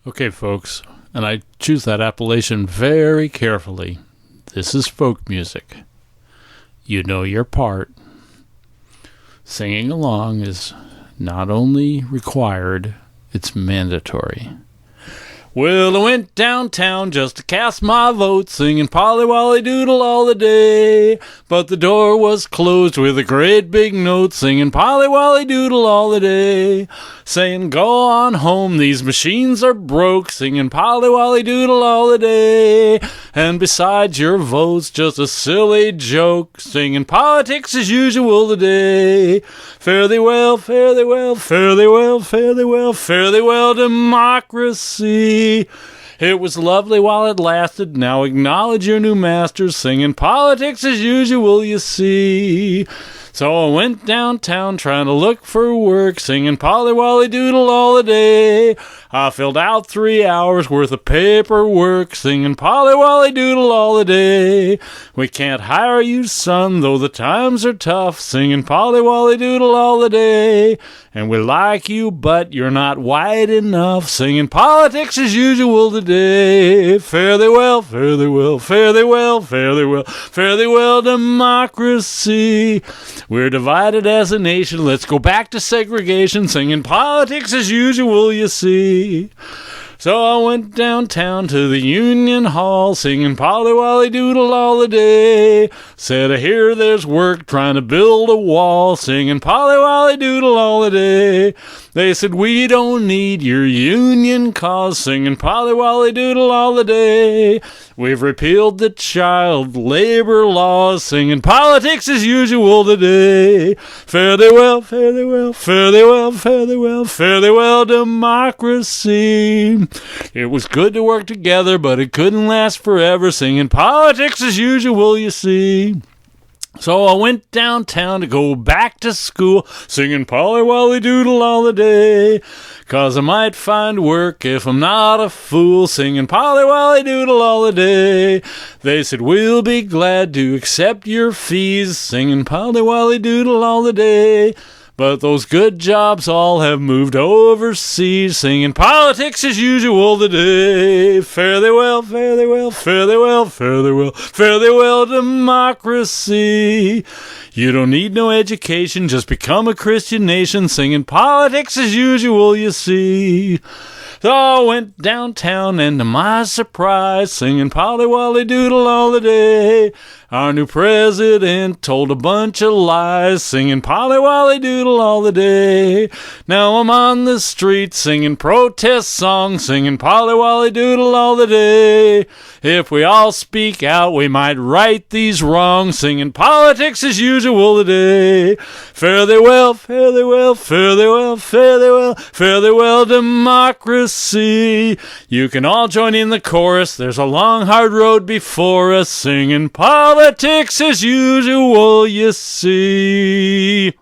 Okay, folks, and I choose that appellation very carefully. This is folk music. You know your part. Singing along is not only required, it's mandatory. Well, I went downtown just to cast my vote, singing Polly Wolly Doodle all the day. But the door was closed with a great big note, singing Polly Wolly Doodle all the day. Saying, go on home, these machines are broke, singing Polly Wolly Doodle all the day. And besides, your vote's just a silly joke, singing politics as usual today. Fare thee well, fare thee well, fare thee well, fare thee well, fare thee well, democracy. It was lovely while it lasted. Now acknowledge your new masters, singing politics as usual, you see. So I went downtown trying to look for work, singing Polly Wolly Doodle all the day. I filled out 3 hours worth of paperwork, singing Polly Wolly Doodle all the day. We can't hire you, son, though the times are tough, singing Polly Wolly Doodle all the day. And we like you, but you're not white enough, singing politics as usual today. Fare thee well, fare thee well, fare thee well, fare thee well, fare thee well, democracy. We're divided as a nation, let's go back to segregation, singing politics as usual, you see. So I went downtown to the Union Hall, singing Polly Wolly Doodle all the day. Said I hear there's work trying to build a wall, singing Polly Wolly Doodle all the day. They said we don't need your union cause, singing Polly Wolly Doodle all the day. We've repealed the child labor laws, singing politics as usual today. Fare thee well, fare thee well, fare thee well, fare thee well, fare thee well, democracy. It was good to work together, but it couldn't last forever, singing politics as usual, you see. So I went downtown to go back to school, singing Polly Wolly Doodle all the day. 'Cause I might find work if I'm not a fool, singing Polly Wolly Doodle all the day. They said, we'll be glad to accept your fees, singing Polly Wolly Doodle all the day. But those good jobs all have moved overseas, singing politics as usual today. Fare thee well, fare thee well, fare thee well, fare thee well, fare thee well, democracy. You don't need no education, just become a Christian nation, singing politics as usual, you see. So I went downtown, and to my surprise, singing Polly Wolly Doodle all the day. Our new president told a bunch of lies, singing Polly Wolly Doodle all the day. Now I'm on the street singing protest songs, singing Polly Wolly Doodle all the day. If we all speak out, we might right these wrongs, singing politics as usual today. Fare thee well, fare thee well, fare thee well, fare thee well, fare thee well, democracy. You can all join in the chorus, there's a long hard road before us, singing politics as usual, you see.